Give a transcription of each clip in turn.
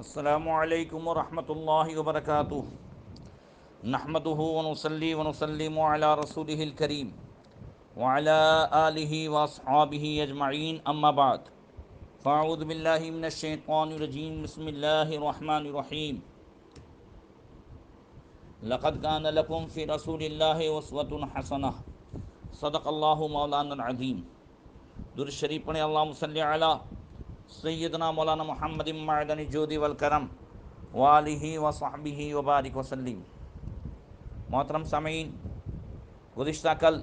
السلام علیکم ورحمۃ اللہ وبرکاتہ۔ نحمدہ ونصلی ونسلم علی رسولہ الکریم وعلی آلہ واصحابہ اجمعین، اما بعد فاعوذ باللہ من الشیطان الرجیم، بسم اللہ الرحمن الرحیم۔ لقد کان لکم فی رسول اللہ اسوۃ حسنہ، صدق اللہ مولانا العظیم۔ درود شریف پڑھیں، اللہم صلی علی سیدنا مولانا محمد معدن الجود والکرم وآلہ وصحبہ وبارک وسلم۔ محترم سامعین، گزشتہ کل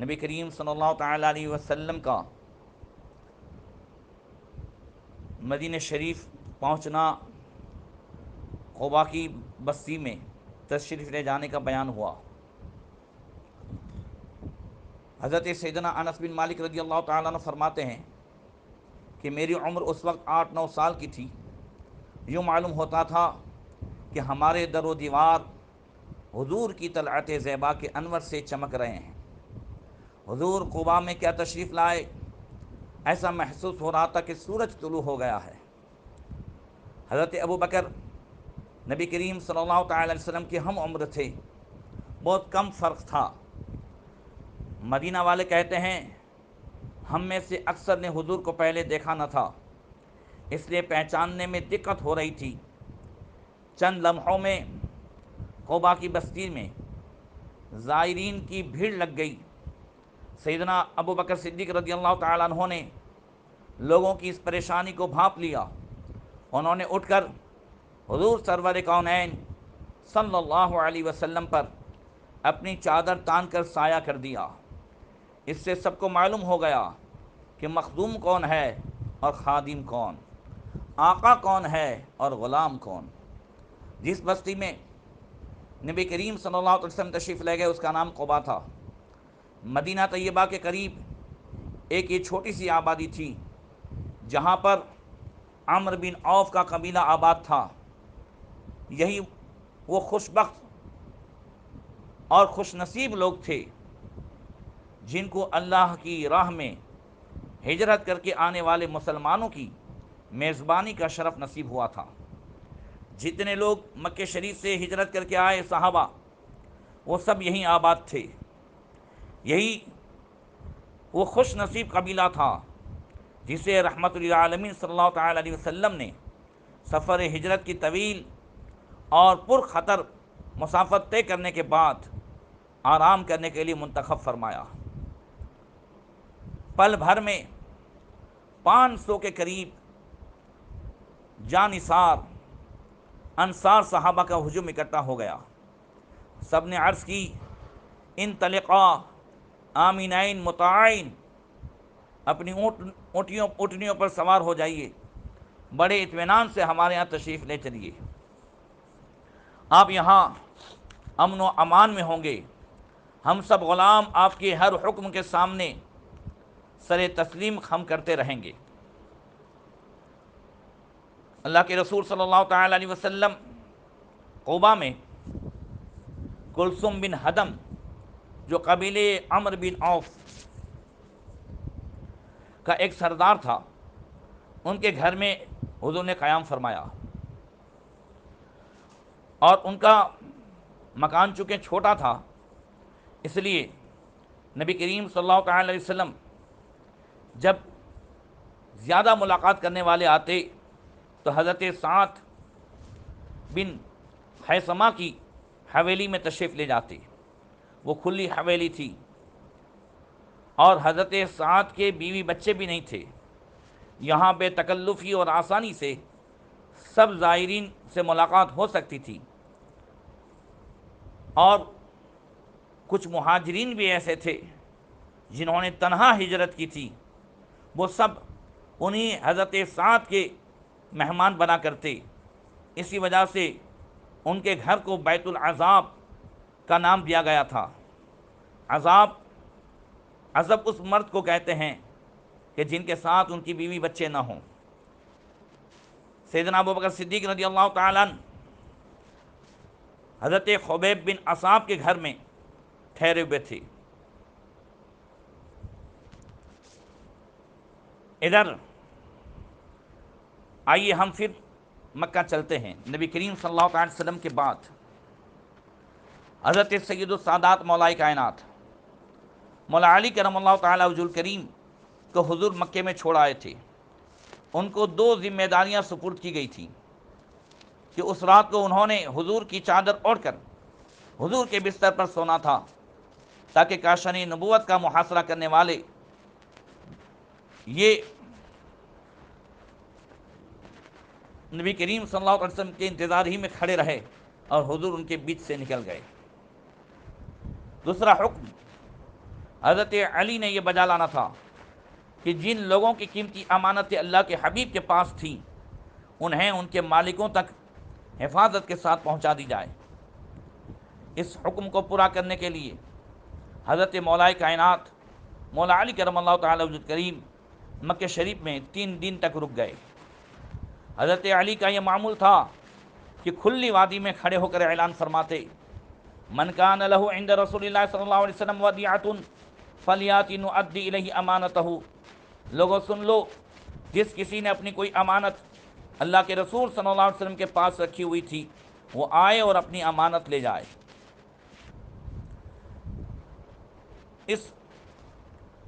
نبی کریم صلی اللہ تعالیٰ علیہ وسلم کا مدینہ شریف پہنچنا، قباء کی بستی میں تشریف لے جانے کا بیان ہوا۔ حضرت سیدنا انس بن مالک رضی اللہ تعالیٰ عنہ فرماتے ہیں کہ میری عمر اس وقت 8-9 سال کی تھی۔ یوں معلوم ہوتا تھا کہ ہمارے در و دیوار حضور کی طلعت زیبا کے انور سے چمک رہے ہیں۔ حضور قباء میں کیا تشریف لائے، ایسا محسوس ہو رہا تھا کہ سورج طلوع ہو گیا ہے۔ حضرت ابو بکر نبی کریم صلی اللہ تعالی علیہ وسلم کے ہم عمر تھے، بہت کم فرق تھا۔ مدینہ والے کہتے ہیں ہم میں سے اکثر نے حضور کو پہلے دیکھا نہ تھا، اس لیے پہچاننے میں دقت ہو رہی تھی۔ چند لمحوں میں قباء کی بستی میں زائرین کی بھیڑ لگ گئی۔ سیدنا ابو بکر صدیق رضی اللہ تعالیٰ عنہ نے لوگوں کی اس پریشانی کو بھانپ لیا۔ انہوں نے اٹھ کر حضور سرور کونین صلی اللہ علیہ وسلم پر اپنی چادر تان کر سایہ کر دیا۔ اس سے سب کو معلوم ہو گیا کہ مخدوم کون ہے اور خادم کون، آقا کون ہے اور غلام کون۔ جس بستی میں نبی کریم صلی اللہ علیہ وسلم تشریف لے گئے اس کا نام قباء تھا۔ مدینہ طیبہ کے قریب ایک یہ چھوٹی سی آبادی تھی جہاں پر عمرو بن عوف کا قبیلہ آباد تھا۔ یہی وہ خوش بخت اور خوش نصیب لوگ تھے جن کو اللہ کی راہ میں ہجرت کر کے آنے والے مسلمانوں کی میزبانی کا شرف نصیب ہوا تھا۔ جتنے لوگ مکہ شریف سے ہجرت کر کے آئے صحابہ، وہ سب یہیں آباد تھے۔ یہی وہ خوش نصیب قبیلہ تھا جسے رحمت للعالمین صلی اللہ تعالیٰ علیہ وسلم نے سفر ہجرت کی طویل اور پرخطر مسافت طے کرنے کے بعد آرام کرنے کے لیے منتخب فرمایا۔ پل بھر میں 500 کے قریب جانثار انصار صحابہ کا ہجوم اکٹھا ہو گیا۔ سب نے عرض کی، انطلقا آمینین مطاعین، اپنی اونٹنیوں پر سوار ہو جائیے، بڑے اطمینان سے ہمارے یہاں تشریف لے چلیے، آپ یہاں امن و امان میں ہوں گے، ہم سب غلام آپ کے ہر حکم کے سامنے سر تسلیم خم کرتے رہیں گے۔ اللہ کے رسول صلی اللہ تعالیٰ علیہ وسلم قباء میں کلثوم بن ہدم جو قبیلے عمرو بن عوف کا ایک سردار تھا، ان کے گھر میں حضور نے قیام فرمایا، اور ان کا مکان چونکہ چھوٹا تھا اس لیے نبی کریم صلی اللہ تعالیٰ علیہ وسلم جب زیادہ ملاقات کرنے والے آتے تو حضرت سعد بن خیثمہ کی حویلی میں تشریف لے جاتے۔ وہ کھلی حویلی تھی اور حضرت سعد کے بیوی بچے بھی نہیں تھے۔ یہاں بے تکلفی اور آسانی سے سب زائرین سے ملاقات ہو سکتی تھی، اور کچھ مہاجرین بھی ایسے تھے جنہوں نے تنہا ہجرت کی تھی، وہ سب انہی حضرت سعد کے مہمان بنا کرتے۔ اسی وجہ سے ان کے گھر کو بیت العذاب کا نام دیا گیا تھا۔ عذب اس مرد کو کہتے ہیں کہ جن کے ساتھ ان کی بیوی بچے نہ ہوں۔ سیدنا ابو بکر صدیق رضی اللہ تعالیٰ عنہ حضرت خبیب بن عصاب کے گھر میں ٹھہرے ہوئے تھے۔ ادھر آئیے ہم پھر مکہ چلتے ہیں، نبی کریم صلی اللہ علیہ وسلم کے بعد حضرت سید السادات مولائے کائنات مولا علی کرم اللہ تعالیٰ وجہ الکریم کو حضور مکے میں چھوڑ آئے تھے۔ ان کو دو ذمہ داریاں سپرد کی گئی تھیں کہ اس رات کو انہوں نے حضور کی چادر اوڑھ کر حضور کے بستر پر سونا تھا، تاکہ کاشان نبوت کا محاصرہ کرنے والے یہ نبی کریم صلی اللہ علیہ وسلم کے انتظار ہی میں کھڑے رہے اور حضور ان کے بیچ سے نکل گئے۔ دوسرا حکم حضرت علی نے یہ بجا لانا تھا کہ جن لوگوں کی قیمتی امانتیں اللہ کے حبیب کے پاس تھیں انہیں ان کے مالکوں تک حفاظت کے ساتھ پہنچا دی جائے۔ اس حکم کو پورا کرنے کے لیے حضرت مولائے کائنات مولا علی کرم اللہ تعالیٰ وجہ الکریم مکہ شریف میں 3 دن تک رک گئے۔ حضرت علی کا یہ معمول تھا کہ کھلی وادی میں کھڑے ہو کر اعلان فرماتے، من کان لہ عند رسول اللہ صلی اللہ علیہ وسلم ودیعۃ فلیات نؤدی الیہ امانتہ، لوگوں سن لو، جس کسی نے اپنی کوئی امانت اللہ کے رسول صلی اللہ علیہ وسلم کے پاس رکھی ہوئی تھی وہ آئے اور اپنی امانت لے جائے۔ اس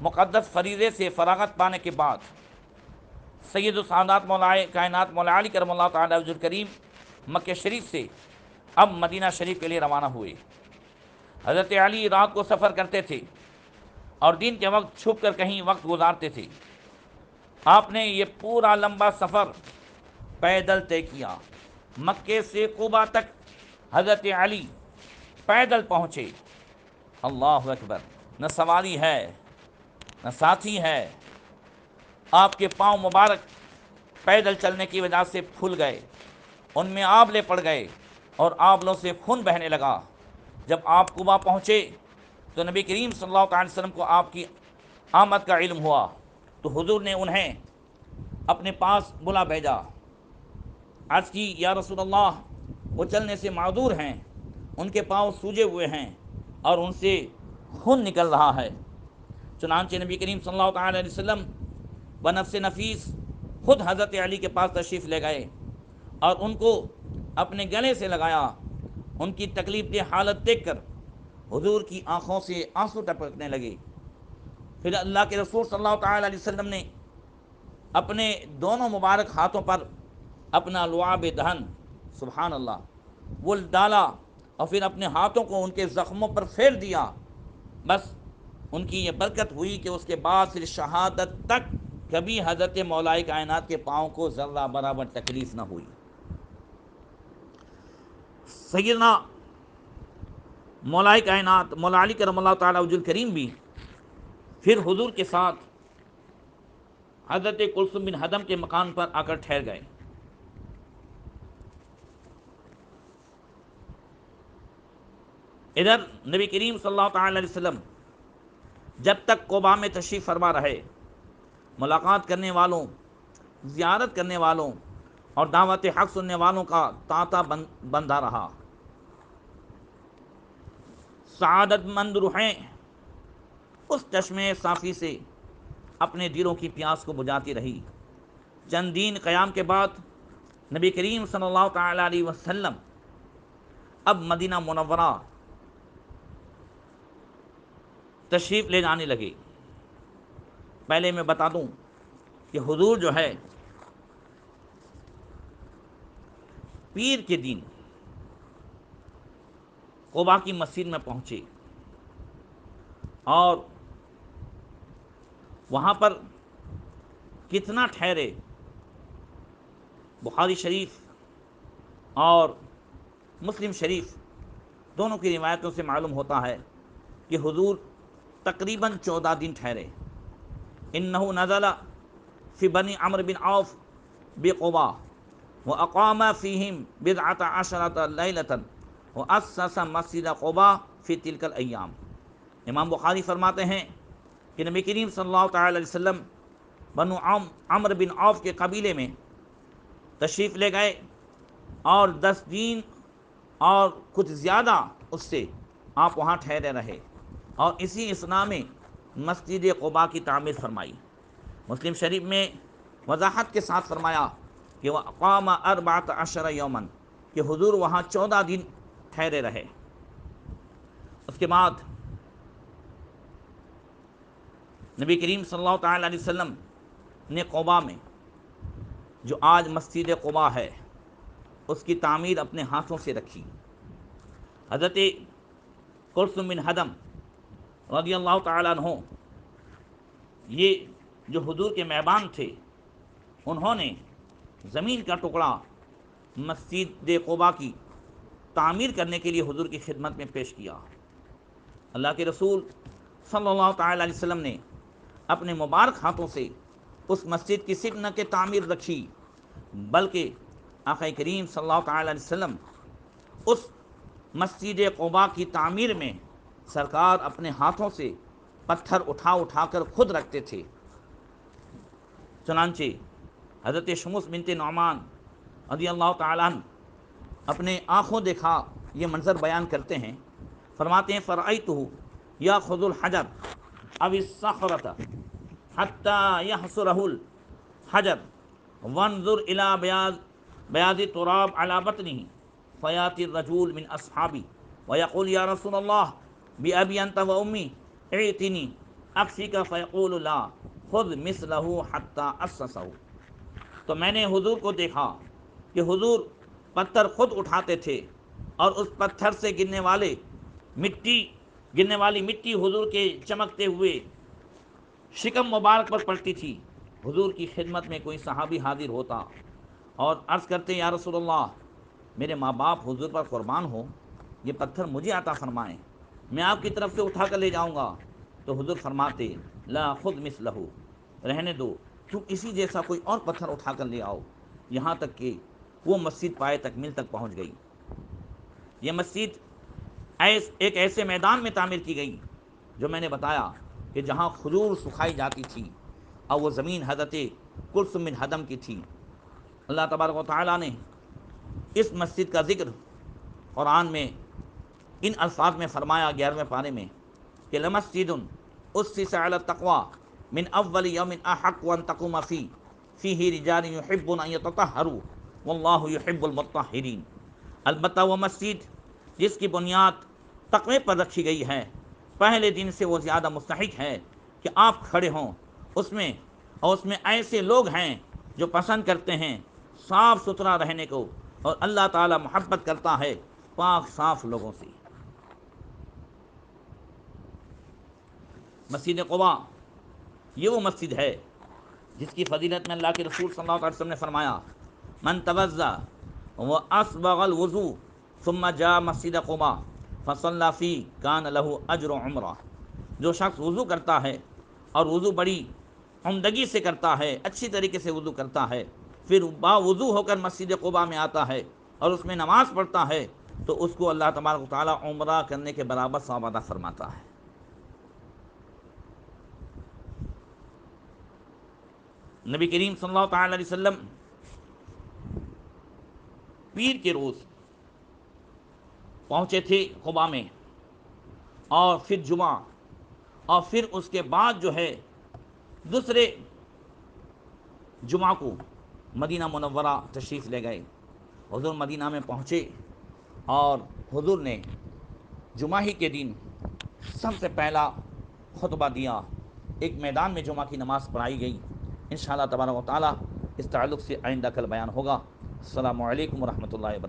مقدس فریضے سے فراغت پانے کے بعد سید السادات مولائے کائنات مولا علی کرم اللہ تعالیٰ وجہ الکریم مکہ شریف سے اب مدینہ شریف کے لیے روانہ ہوئے۔ حضرت علی رات کو سفر کرتے تھے اور دن کے وقت چھپ کر کہیں وقت گزارتے تھے۔ آپ نے یہ پورا لمبا سفر پیدل طے کیا۔ مکے سے قباء تک حضرت علی پیدل پہنچے۔ اللہ اکبر! نہ سواری ہے نہ ساتھی ہے، آپ کے پاؤں مبارک پیدل چلنے کی وجہ سے پھول گئے، ان میں آبلے پڑ گئے اور آبلوں سے خون بہنے لگا۔ جب آپ قباء پہنچے تو نبی کریم صلی اللہ علیہ وسلم کو آپ کی آمد کا علم ہوا، تو حضور نے انہیں اپنے پاس بلا بھیجا۔ عرض کی، یا رسول اللہ، وہ چلنے سے معذور ہیں، ان کے پاؤں سوجے ہوئے ہیں اور ان سے خون نکل رہا ہے۔ چنانچہ نبی کریم صلی اللہ علیہ وسلم بنفس نفیس خود حضرت علی کے پاس تشریف لے گئے اور ان کو اپنے گلے سے لگایا۔ ان کی تکلیف دہ حالت دیکھ کر حضور کی آنکھوں سے آنسو ٹپکنے لگے۔ پھر اللہ کے رسول صلی اللہ علیہ وسلم نے اپنے دونوں مبارک ہاتھوں پر اپنا لعاب دہن، سبحان اللہ، وہ ڈالا اور پھر اپنے ہاتھوں کو ان کے زخموں پر پھیر دیا۔ بس ان کی یہ برکت ہوئی کہ اس کے بعد پھر شہادت تک کبھی حضرت مولائے کائنات کے پاؤں کو ذرہ برابر تکلیف نہ ہوئی۔ سیدنا مولائے کائنات مولا علی کرم اللہ تعالیٰ وجہ الکریم بھی پھر حضور کے ساتھ حضرت کلثوم بن ہدم کے مکان پر آ کر ٹھہر گئے۔ ادھر نبی کریم صلی اللہ علیہ وسلم جب تک قباء میں تشریف فرما رہے، ملاقات کرنے والوں، زیارت کرنے والوں اور دعوت حق سننے والوں کا تانتا بندھا رہا۔ سعادت مند روحیں اس چشمے صافی سے اپنے دلوں کی پیاس کو بجھاتی رہی۔ چند دن قیام کے بعد نبی کریم صلی اللہ تعالیٰ علیہ وسلم اب مدینہ منورہ تشریف لے جانے لگے۔ پہلے میں بتا دوں کہ حضور جو ہے پیر کے دن قباء کی مسجد میں پہنچے اور وہاں پر کتنا ٹھہرے، بخاری شریف اور مسلم شریف دونوں کی روایتوں سے معلوم ہوتا ہے کہ حضور تقریباً 14 دن ٹھہرے۔ انہو نزل فی بنی عمرو بن عوف بقباء واقام فیہم 17 لیلۃ واسس مسجد قباء فی تلک الایام۔ امام بخاری فرماتے ہیں کہ نبی کریم صلی اللہ تعالی علیہ وسلم بنو عمرو بن عوف کے قبیلے میں تشریف لے گئے اور 10 دن اور کچھ زیادہ اس سے آپ وہاں ٹھہرے رہے اور اسی اثناء میں مسجد قباء کی تعمیر فرمائی۔ مسلم شریف میں وضاحت کے ساتھ فرمایا کہ وقام 14 یومن، کہ حضور وہاں 14 دن ٹھہرے رہے۔ اس کے بعد نبی کریم صلی اللہ تعالیٰ علیہ وسلم نے قباء میں، جو آج مسجد قباء ہے، اس کی تعمیر اپنے ہاتھوں سے رکھی۔ حضرت کلثوم بن حدم رضی اللہ تعالیٰ عنہ، یہ جو حضور کے مہمان تھے، انہوں نے زمین کا ٹکڑا مسجد قباء کی تعمیر کرنے کے لیے حضور کی خدمت میں پیش کیا۔ اللہ کے رسول صلی اللہ تعالیٰ علیہ وسلم نے اپنے مبارک ہاتھوں سے اس مسجد کی صرف نہ کہ تعمیر رکھی، بلکہ آقا کریم صلی اللہ تعالیٰ علیہ وسلم اس مسجد قباء کی تعمیر میں سرکار اپنے ہاتھوں سے پتھر اٹھا اٹھا کر خود رکھتے تھے۔ چنانچہ حضرت شمس بنت نعمان رضی اللہ تعالیٰ عنہ اپنے آنکھوں دیکھا یہ منظر بیان کرتے ہیں، فرماتے ہیں فَرَأَيْتُهُ يَأْخُذُ الْحَجَرَ أَوِ الصَّخْرَةَ حَتَّى يَحْصُرَهُ الْحَجَرَ وَانظُرْ إِلَى بَيَاضِ التُّرَابِ عَلَى بَطْنِهِ فَيَأْتِي الرَّجُلُ مِنْ أَصْحَابِهِ وَيَقُولُ يَا رَسُولَ اللَّهِ بِأَبِي أَنْتَ وَأُمِّي اعطني أكفِكَ فيقول لا خذ مثله حتى أسسه۔ تو میں نے حضور کو دیکھا کہ حضور پتھر خود اٹھاتے تھے، اور اس پتھر سے گرنے والی مٹی حضور کے چمکتے ہوئے شکم مبارک پر پڑتی تھی۔ حضور کی خدمت میں کوئی صحابی حاضر ہوتا اور عرض کرتے یا رسول اللہ، میرے ماں باپ حضور پر قربان ہو، یہ پتھر مجھے عطا فرمائیں، میں آپ کی طرف سے اٹھا کر لے جاؤں گا۔ تو حضور فرماتے لا خذ مثلہ، رہنے دو، تم اسی جیسا کوئی اور پتھر اٹھا کر لے آؤ، یہاں تک کہ وہ مسجد پائے تکمیل تک پہنچ گئی۔ یہ مسجد ایک ایسے میدان میں تعمیر کی گئی جو میں نے بتایا کہ جہاں کھجور سکھائی جاتی تھی، اور وہ زمین حضرت کلثوم بن حدم کی تھی۔ اللہ تبارک و تعالیٰ نے اس مسجد کا ذکر قرآن میں ان الفاظ میں فرمایا 11ویں پارے میں کہ لمسجد اسس علی التقوی من اول یوم احق ان تقوم فیہ رجال یحبون ان یتطہروا واللہ یحب المطہرین۔ البتہ وہ مسجد جس کی بنیاد تقوی پر رکھی گئی ہے، پہلے دن سے وہ زیادہ مستحق ہے کہ آپ کھڑے ہوں اس میں، اور اس میں ایسے لوگ ہیں جو پسند کرتے ہیں صاف ستھرا رہنے کو، اور اللہ تعالی محبت کرتا ہے پاک صاف لوگوں سے۔ مسجد قباء یہ وہ مسجد ہے جس کی فضیلت میں اللہ کے رسول صلی اللہ علیہ وسلم نے فرمایا من توضأ واسبغ الوضوء ثم جاء مسجد قباء فصلى فيه كان له اجر عمرہ۔ جو شخص وضو کرتا ہے اور وضو بڑی عمدگی سے کرتا ہے، اچھی طریقے سے وضو کرتا ہے، پھر با وضو ہو کر مسجد قباء میں آتا ہے اور اس میں نماز پڑھتا ہے، تو اس کو اللہ تبارک و تعالیٰ عمرہ کرنے کے برابر ثواب عطا فرماتا ہے۔ نبی کریم صلی اللہ تعالیٰ علیہ وسلم پیر کے روز پہنچے تھے قباء میں، اور پھر جمعہ، اور پھر اس کے بعد جو ہے دوسرے جمعہ کو مدینہ منورہ تشریف لے گئے۔ حضور مدینہ میں پہنچے اور حضور نے جمعہ ہی کے دن سب سے پہلا خطبہ دیا، ایک میدان میں جمعہ کی نماز پڑھائی گئی۔ انشاءاللہ تبارک و تعالیٰ اس تعلق سے آئندہ کل بیان ہوگا۔ السلام علیکم ورحمۃ اللہ وبرکاتہ۔